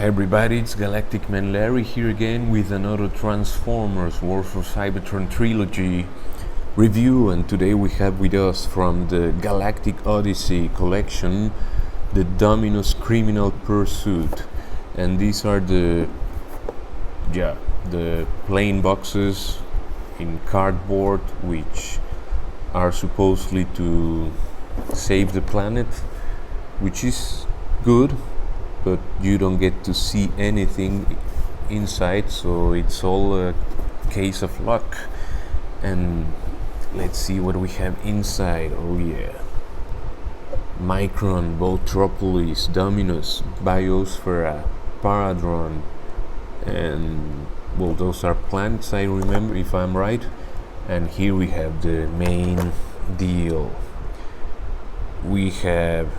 Hi everybody, it's Galactic Man Larry here again with another Transformers War for Cybertron trilogy review, and today we have with us from the Galactic Odissey collection the Dominus Criminal Pursuit, and these are the plain boxes in cardboard which are supposedly to save the planet, which is good, but you don't get to see anything inside, so it's all a case of luck. And let's see what we have inside. Oh yeah, Micron, Botropolis, Dominus, Biosphera, Paradron, and well, those are planets, I remember, if I'm right. And here we have the main deal. We have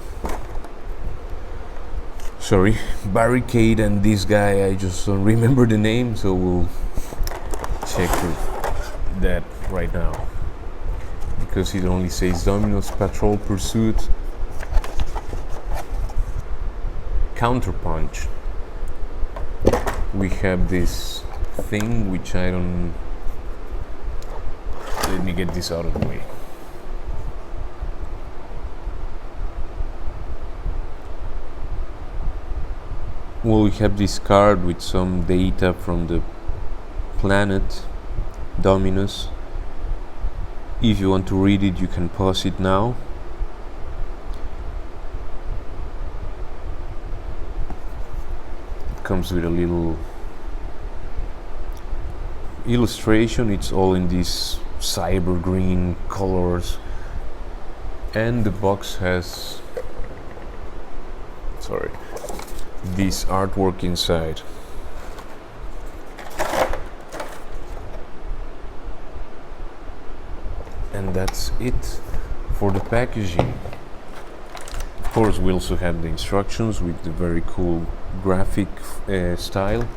Barricade and this guy, I just don't remember the name, so we'll check that right now because it only says Dominus Patrol Pursuit. Counterpunch. We have this thing which I don't. Let me get this out of the way. Well, we have this card with some data from the planet Dominus. If you want to read it, you can pause it now. It comes with a little illustration. It's all in these cyber green colors, and the box has this artwork inside. And that's it for the packaging. Of course, we also have the instructions with the very cool graphic style.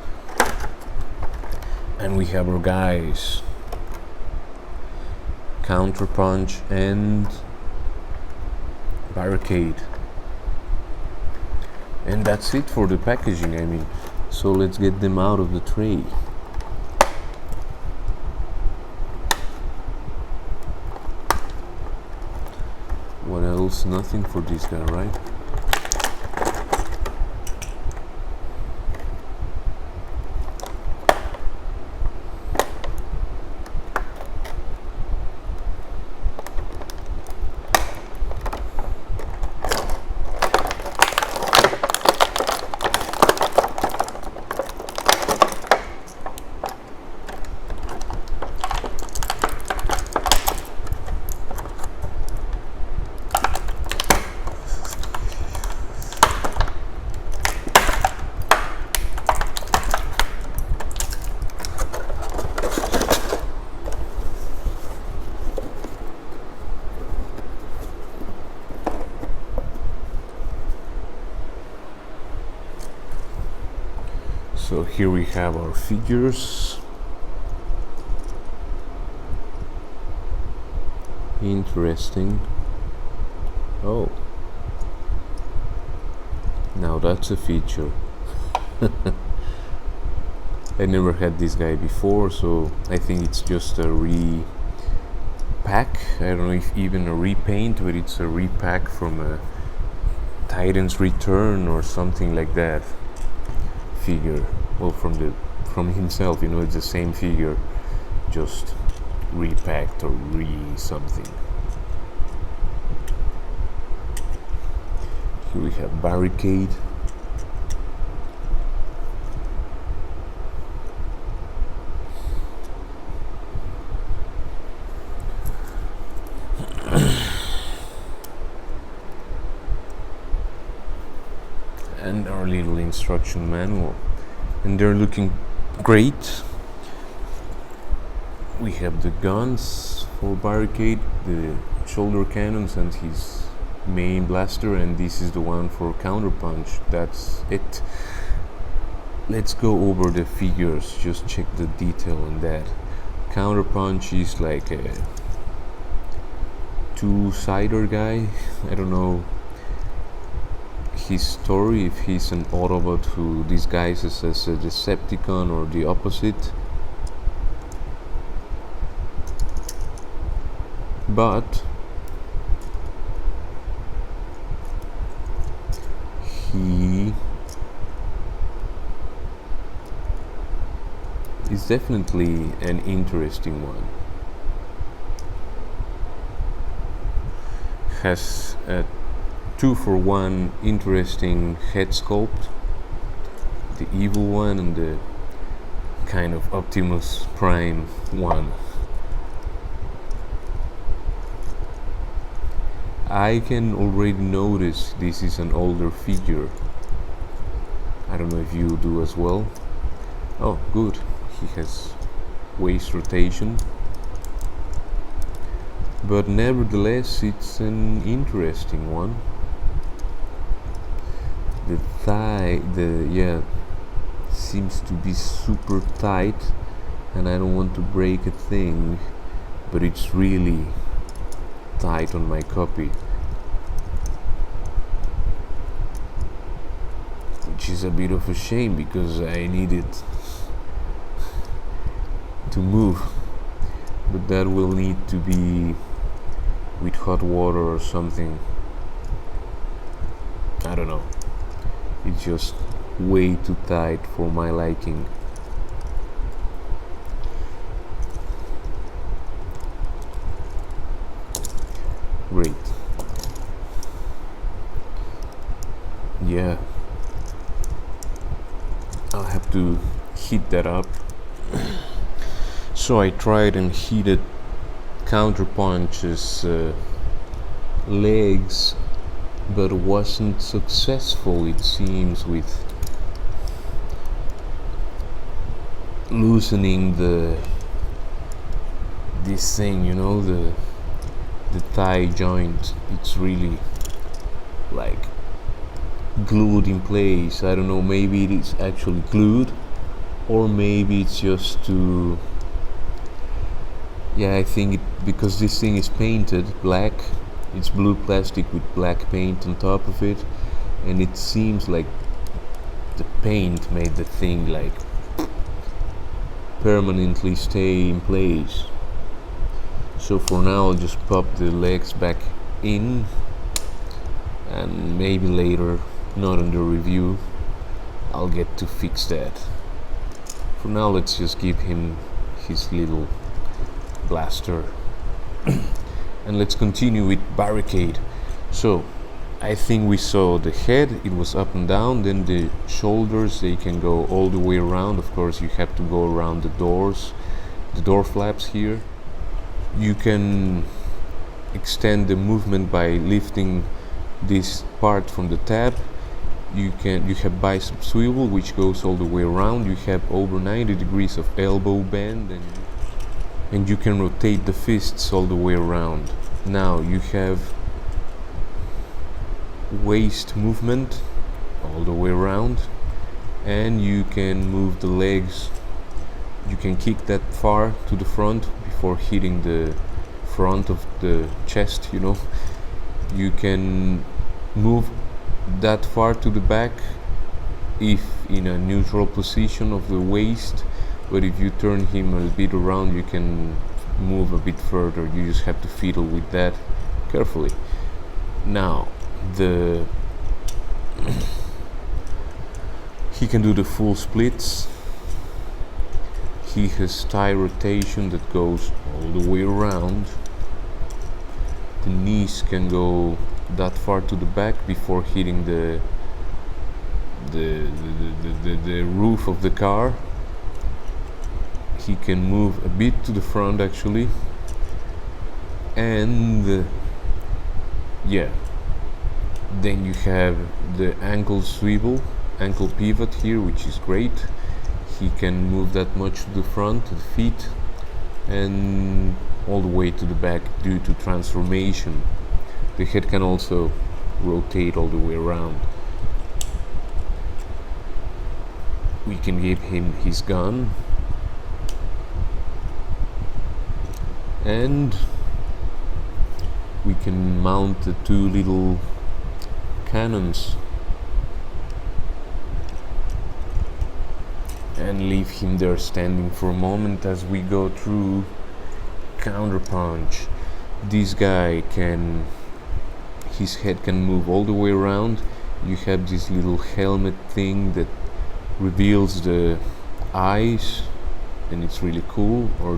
And we have our guys, Counterpunch and Barricade. And that's it for the packaging, I mean. So let's get them out of the tray. What else? Nothing for this guy, right? So here we have our figures. Interesting. Oh, now that's a feature. I never had this guy before, so I think it's just a repack. I don't know if even a repaint, but it's a repack from a Titan's Return or something like that figure. Well, from himself, you know, it's the same figure, just repacked or something. Here we have Barricade. And our little instruction manual. And they're looking great. We have the guns for Barricade, the shoulder cannons and his main blaster, and this is the one for Counterpunch. That's it. Let's go over the figures, just check the detail on that. Counterpunch is like a two-sider guy. I don't know. his story, if he's an Autobot who disguises as a Decepticon or the opposite. But he is definitely an interesting one. Has a 2-for-1 interesting head sculpt, the evil one and the kind of Optimus Prime one. I can already notice this is an older figure. I don't know if you do as well. Oh, good. He has waist rotation. But nevertheless, it's an interesting one. The thigh, seems to be super tight, and I don't want to break a thing, but it's really tight on my copy, which is a bit of a shame because I need it to move, but that will need to be with hot water or something. I don't know, it's just way too tight for my liking. Great. Yeah, I'll have to heat that up. So I tried and heated Counterpunch's legs, but wasn't successful, it seems, with loosening this thing, you know, the thigh joint. It's really like glued in place. I don't know, maybe it is actually glued, or maybe it's just to, I think it, because this thing is painted black, it's blue plastic with black paint on top of it, and it seems like the paint made the thing like permanently stay in place. So for now I'll just pop the legs back in, and maybe later, not in the review, I'll get to fix that. For now, let's just give him his little blaster. And let's continue with Barricade. So I think we saw the head, it was up and down, then the shoulders, they can go all the way around. Of course you have to go around the doors, the door flaps here. You can extend the movement by lifting this part from the tab. You have bicep swivel, which goes all the way around. You have over 90 degrees of elbow bend, and you can rotate the fists all the way around. Now you have waist movement all the way around, and you can move the legs. You can kick that far to the front before hitting the front of the chest, you know. You can move that far to the back if in a neutral position of the waist, but if you turn him a bit around, you can move a bit further. You just have to fiddle with that carefully. Now he can do the full splits. He has thigh rotation that goes all the way around. The knees can go that far to the back before hitting the roof of the car. He can move a bit to the front actually, and then you have the ankle swivel, ankle pivot here, which is great. He can move that much to the front, to the feet, and all the way to the back due to transformation. The head can also rotate all the way around. We can give him his gun, and we can mount the two little cannons and leave him there standing for a moment as we go through Counterpunch. This guy his head can move all the way around. You have this little helmet thing that reveals the eyes, and it's really cool. Or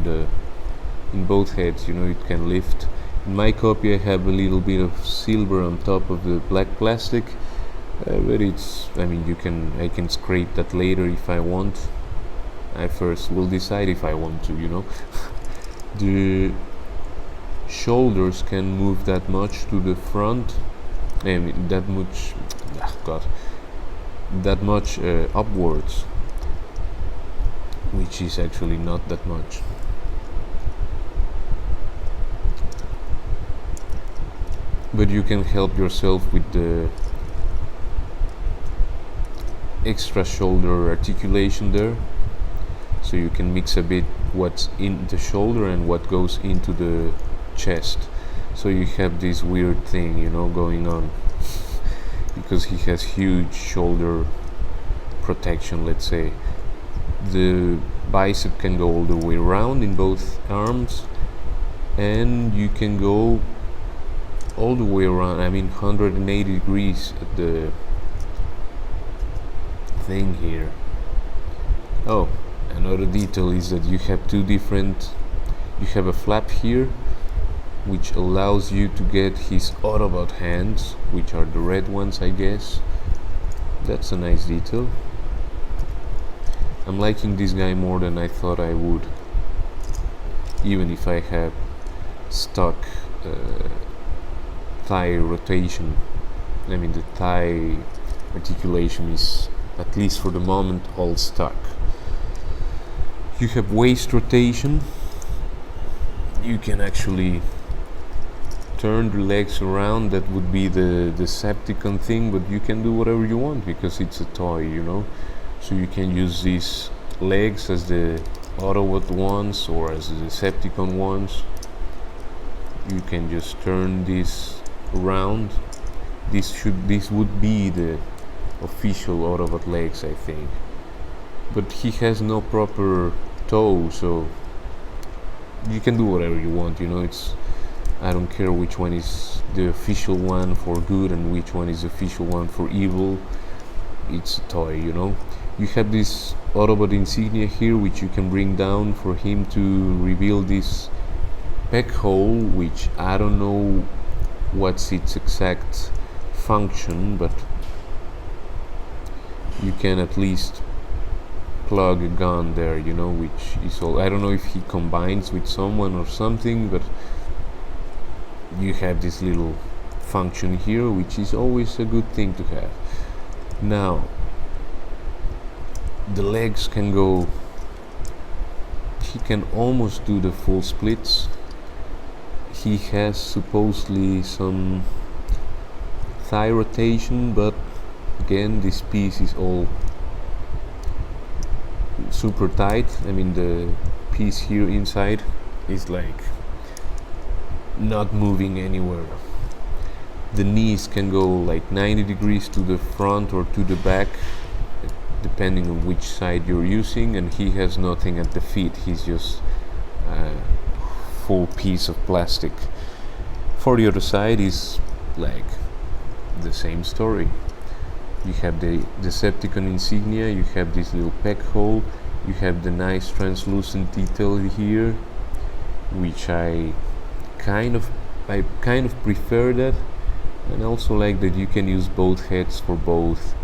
in both heads, it can lift. In my copy I have a little bit of silver on top of the black plastic, but I can scrape that later if I want. I first will decide if I want to. The shoulders can move that much to the front. That much upwards, which is actually not that much. But you can help yourself with the extra shoulder articulation there, so you can mix a bit what's in the shoulder and what goes into the chest, so you have this weird thing going on because he has huge shoulder protection, let's say. The bicep can go all the way around in both arms, and you can go all the way around, 180 degrees at the thing here. Oh, another detail is that you have you have a flap here which allows you to get his Autobot hands, which are the red ones, I guess. That's a nice detail. I'm liking this guy more than I thought I would, even if I have stuck thigh rotation. The thigh articulation is, at least for the moment, all stuck. You have waist rotation. You can actually turn the legs around. That would be the Decepticon thing, but you can do whatever you want because it's a toy, so you can use these legs as the Autobot ones or as the Decepticon ones. You can just turn this around. This would be the official Autobot legs, I think, but he has no proper toe, so you can do whatever you want. I don't care which one is the official one for good and which one is the official one for evil. It's a toy. You have this Autobot insignia here, which you can bring down for him to reveal this peg hole, which I don't know what's its exact function, but you can at least plug a gun there, which is all. I don't know if he combines with someone or something, but you have this little function here, which is always a good thing to have. Now, the legs can go, he can almost do the full splits. He has supposedly some thigh rotation, but again, this piece is all super tight. The piece here inside is like not moving anywhere. The knees can go like 90 degrees to the front or to the back, depending on which side you're using, and he has nothing at the feet. He's just a full piece of plastic. For the other side is like the same story. You have the Decepticon insignia, you have this little peg hole, you have the nice translucent detail here, which I kind of prefer that, and also like that you can use both heads for both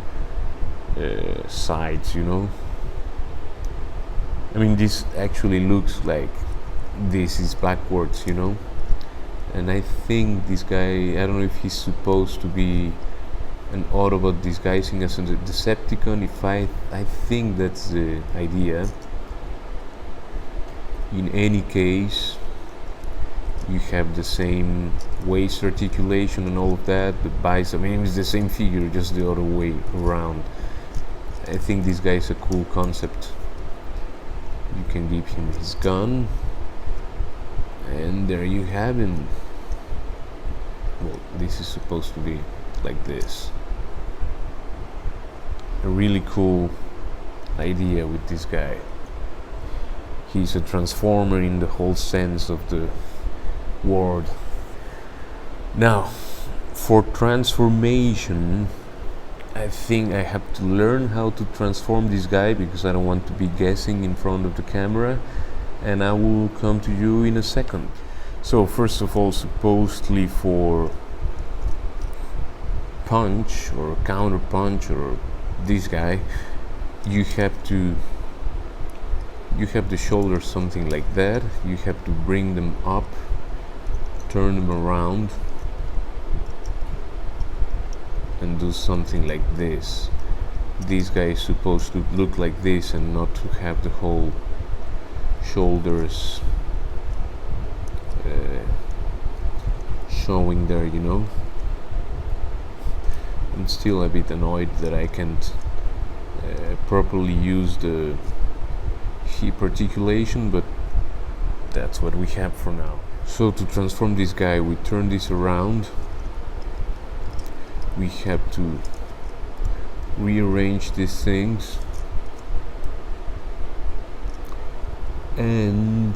sides. This actually looks like this is backwards, and I think this guy, I don't know if he's supposed to be an Autobot disguising as a Decepticon. I think that's the idea. In any case, you have the same waist articulation and all of that. The bicep, it's the same figure, just the other way around. I think this guy is a cool concept. You can give him his gun, and there you have him. Well, this is supposed to be like this. A really cool idea with this guy. He's a transformer in the whole sense of the word. Now, for transformation, I think I have to learn how to transform this guy because I don't want to be guessing in front of the camera, and I will come to you in a second. So first of all, supposedly for punch or counterpunch or this guy, you have the shoulders something like that. You have to bring them up, turn them around, and do something like this. This guy is supposed to look like this and not to have the whole shoulders showing there, you know. I'm still a bit annoyed that I can't properly use the hip articulation, but that's what we have for now. So to transform this guy, we turn this around. We have to rearrange these things, and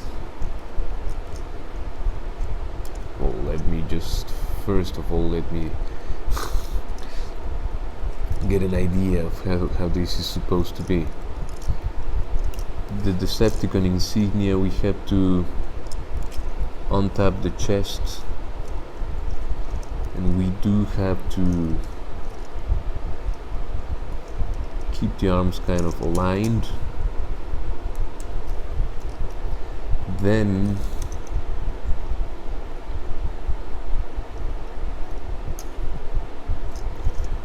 well, let me just first of all let me get an idea of how this is supposed to be. The Decepticon insignia, we have to untap the chest, and we do have to keep the arms kind of aligned. Then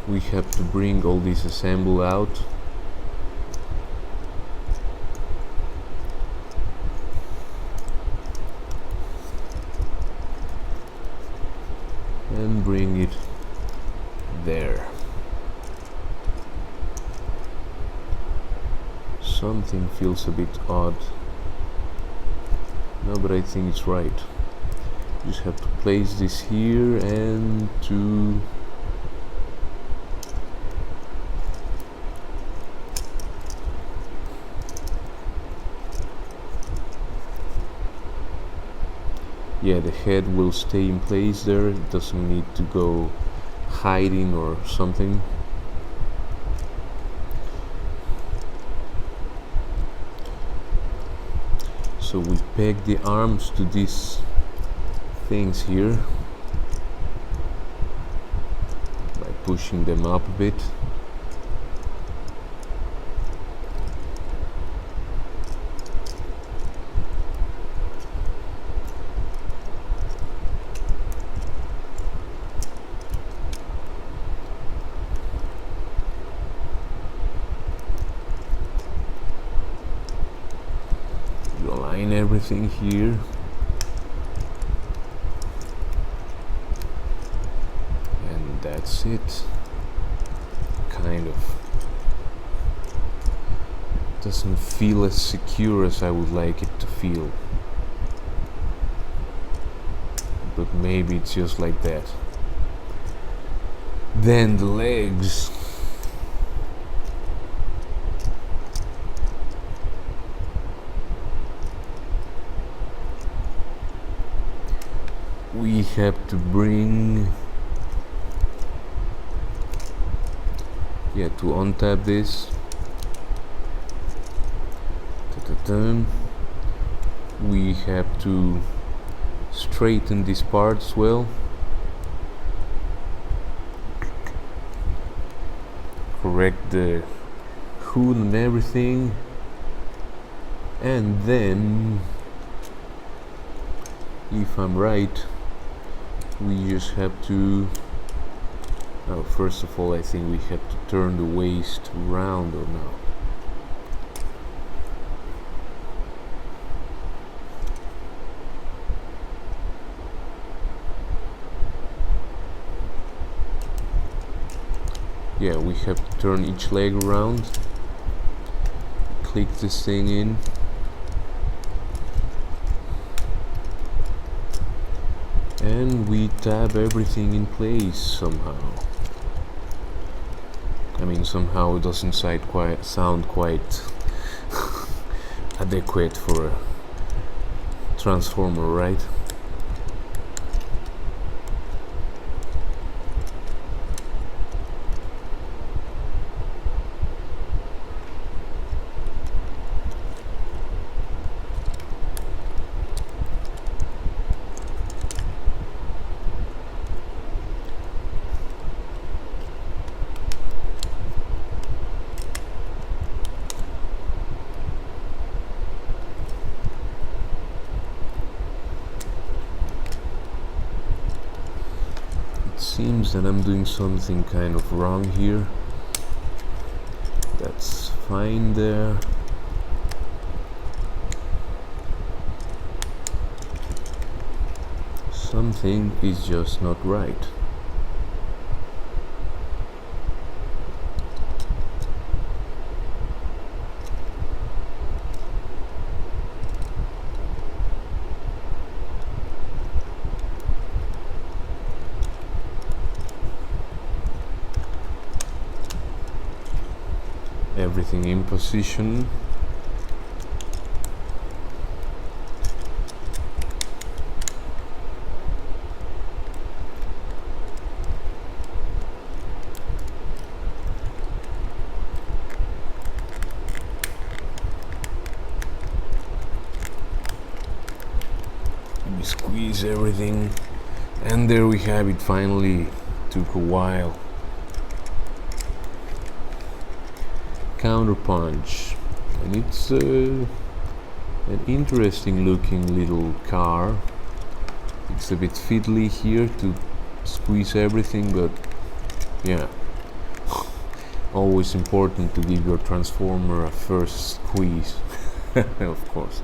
we have to bring all this assemble out. And bring it there. Something feels a bit odd. No, but I think it's right. Just have to place this here and to yeah, the head will stay in place there. It doesn't need to go hiding or something. So we peg the arms to these things here by pushing them up a bit. Align everything here. And that's it. Kind of. Doesn't feel as secure as I would like it to feel. But maybe it's just like that. Then the legs. We have to bring, to untap this. We have to straighten this part as well. Correct the hood and everything. And then, if I'm right, we just have to, first of all I think we have to turn the waist around, or no? Yeah, we have to turn each leg around, click this thing in. And we tab everything in place somehow. I mean, somehow it doesn't sound quite adequate for a transformer, right? Seems that I'm doing something kind of wrong here. That's fine there. Something is just not right. Everything in position. We squeeze everything, and there we have it. Finally, took a while. Counterpunch, and it's an interesting looking little car. It's a bit fiddly here to squeeze everything, but yeah, always important to give your transformer a first squeeze. Of course.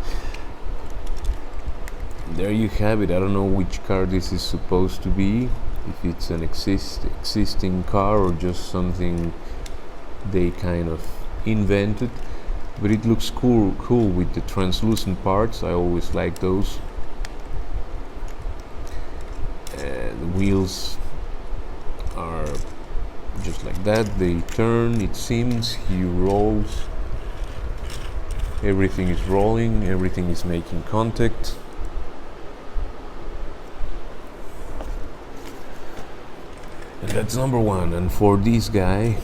There you have it. I don't know which car this is supposed to be, if it's an existing car or just something they kind of invented, but it looks cool with the translucent parts. I always like those. The wheels are just like that. They turn, it seems. He rolls. Everything is rolling, everything is making contact. And that's number one. And for this guy,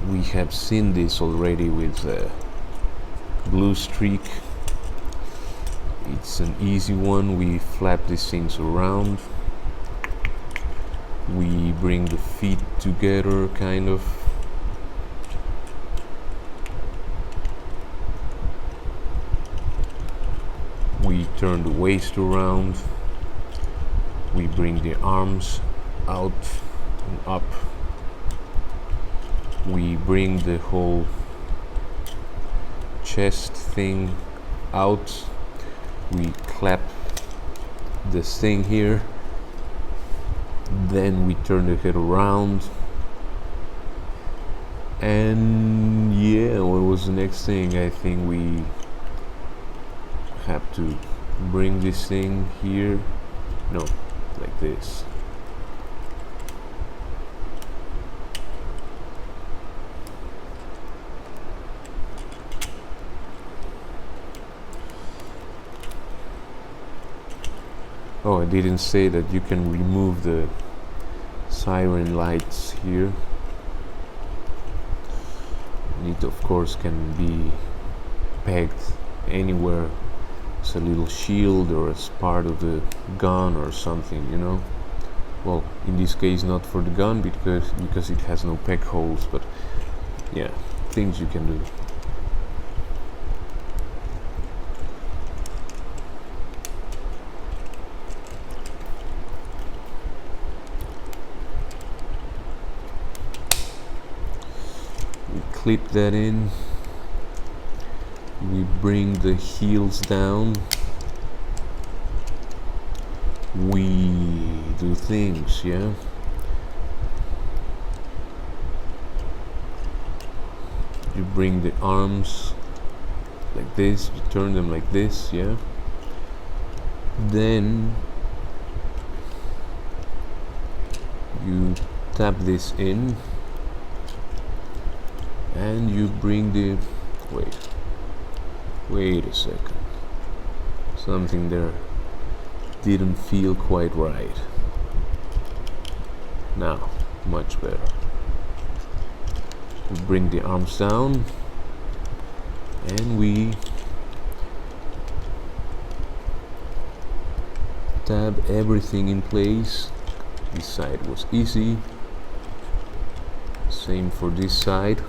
we have seen this already with blue streak. It's an easy one. We flap these things around. We bring the feet together, kind of. We turn the waist around. We bring the arms out and up. We bring the whole chest thing out. We clap this thing here. Then we turn the head around. And yeah, what was the next thing? I think we have to bring this thing here. No, like this. Oh, I didn't say that you can remove the siren lights here. It of course can be pegged anywhere. It's a little shield or as part of the gun or something, you know. Well, in this case not for the gun because it has no peg holes, but yeah, things you can do. Clip that in. We bring the heels down. We do things, yeah. You bring the arms like this, you turn them like this, yeah. Then you tap this in. and you bring the wait a second, something there didn't feel quite right. Now much better. We bring the arms down and we tab everything in place. This side was easy, same for this side.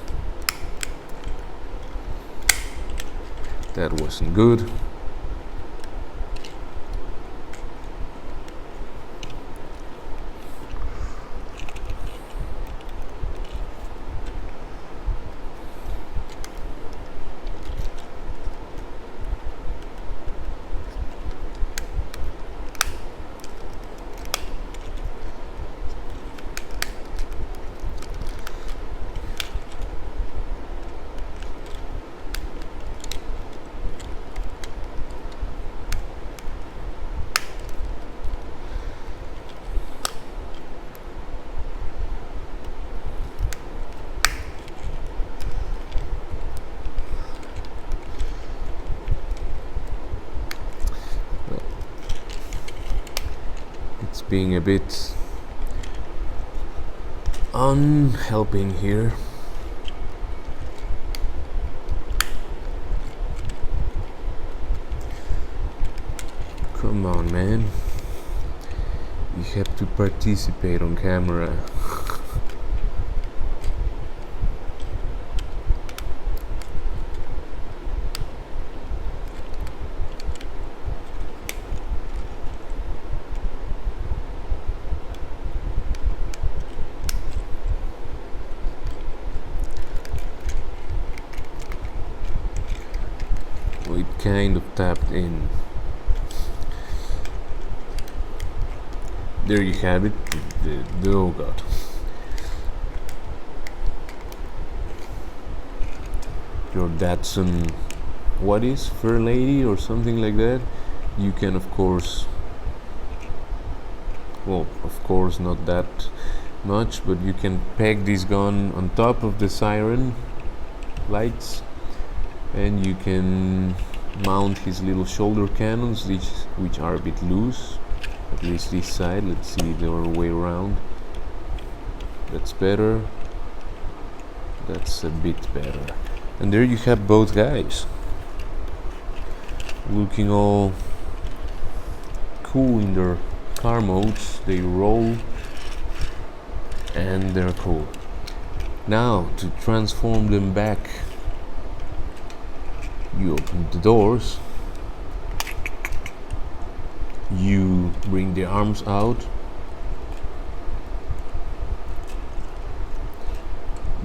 That wasn't good. Being a bit unhelping here. Come on, man. You have to participate on camera. It kind of tapped in. There you have it. The oh god. Your Datsun, what is, Fair Lady or something like that. You can of course, well, of course not that much, but you can peg this gun on top of the siren lights, and you can mount his little shoulder cannons, which are a bit loose, at least this side. Let's see the other way around. That's better. That's a bit better. And there you have both guys looking all cool in their car modes. They roll and they're cool. Now to transform them back, you open the doors, you bring the arms out,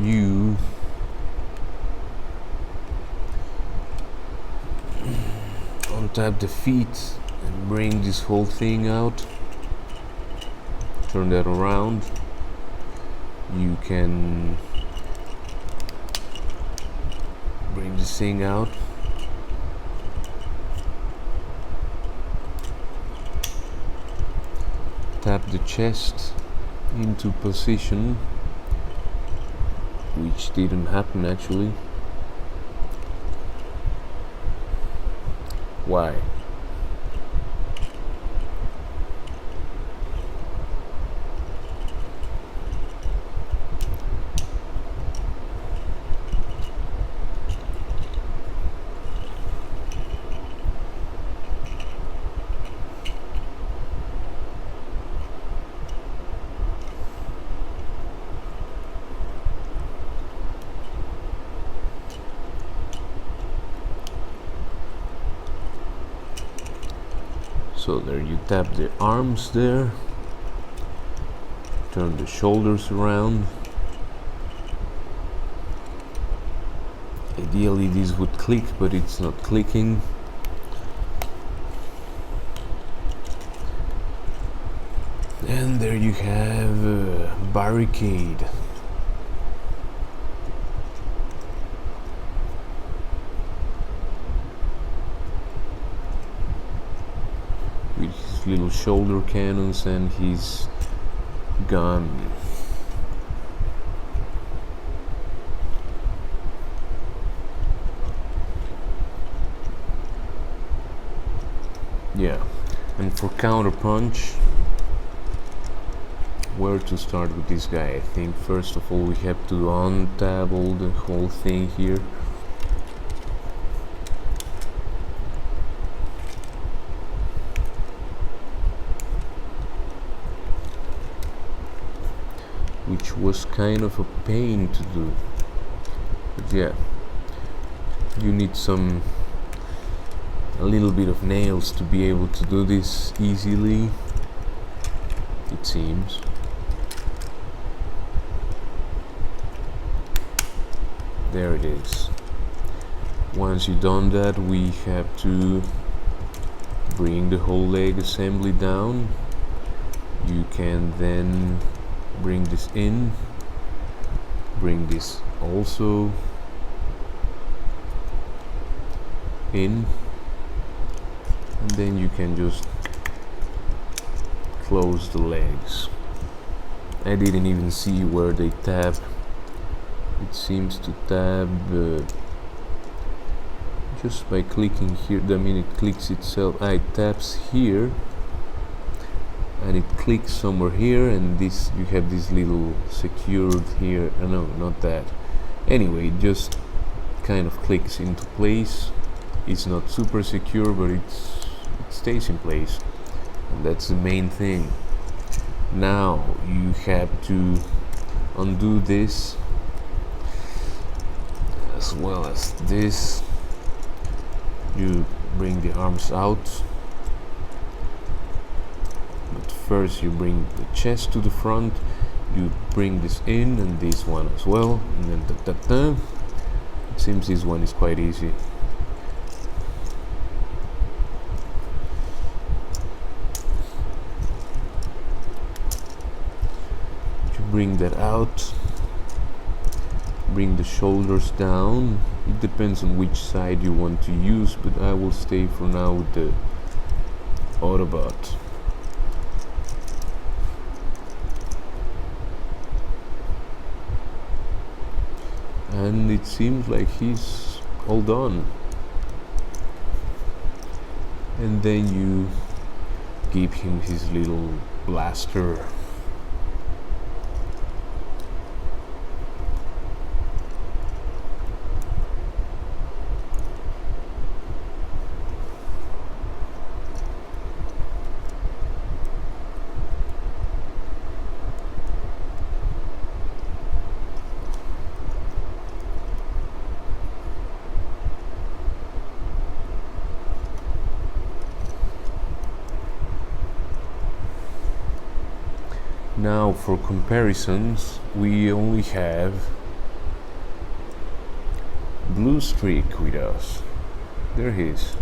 you untap the feet and bring this whole thing out, turn that around. You can bring this thing out, tap the chest into position, which didn't happen actually. Why? So there you tap the arms there, turn the shoulders around. Ideally this would click, but it's not clicking. And there you have Barricade. With his little shoulder cannons and his gun. Yeah, and for Counterpunch, where to start with this guy? I think first of all we have to untab all the whole thing here. Which was kind of a pain to do. But yeah, you need a little bit of nails to be able to do this easily, it seems. There it is. Once you've done that, we have to bring the whole leg assembly down. You can then bring this in, bring this also in, and then you can just close the legs. I didn't even see where they tab. It seems to tab just by clicking here. I mean, it clicks itself. It taps here and it clicks somewhere here, and this, you have this little secured here. No, not that. Anyway, it just kind of clicks into place. It's not super secure, but it stays in place, and that's the main thing. Now you have to undo this as well as this. You bring the arms out, but first you bring the chest to the front. You bring this in, and this one as well, and then it seems this one is quite easy. You bring that out, bring the shoulders down. It depends on which side you want to use, but I will stay for now with the Autobot. And it seems like he's all done. And then you give him his little blaster. Now for comparisons, we only have Blue Streak with us. There he is,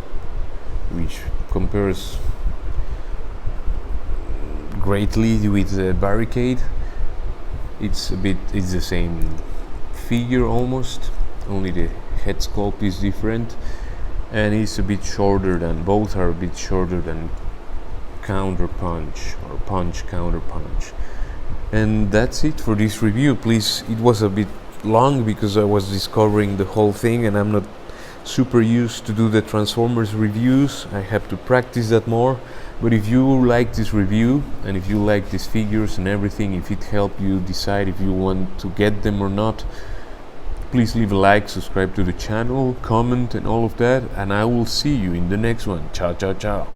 which compares greatly with the Barricade. It's the same figure almost, only the head sculpt is different, and he's a bit shorter than, both are a bit shorter than Counterpunch, or Punch Counterpunch. And that's it for this review. Please, it was a bit long because I was discovering the whole thing, and I'm not super used to do the Transformers reviews. I have to practice that more. But if you like this review, and if you like these figures and everything, if it helped you decide if you want to get them or not, please leave a like, subscribe to the channel, comment and all of that, and I will see you in the next one. Ciao, ciao, ciao.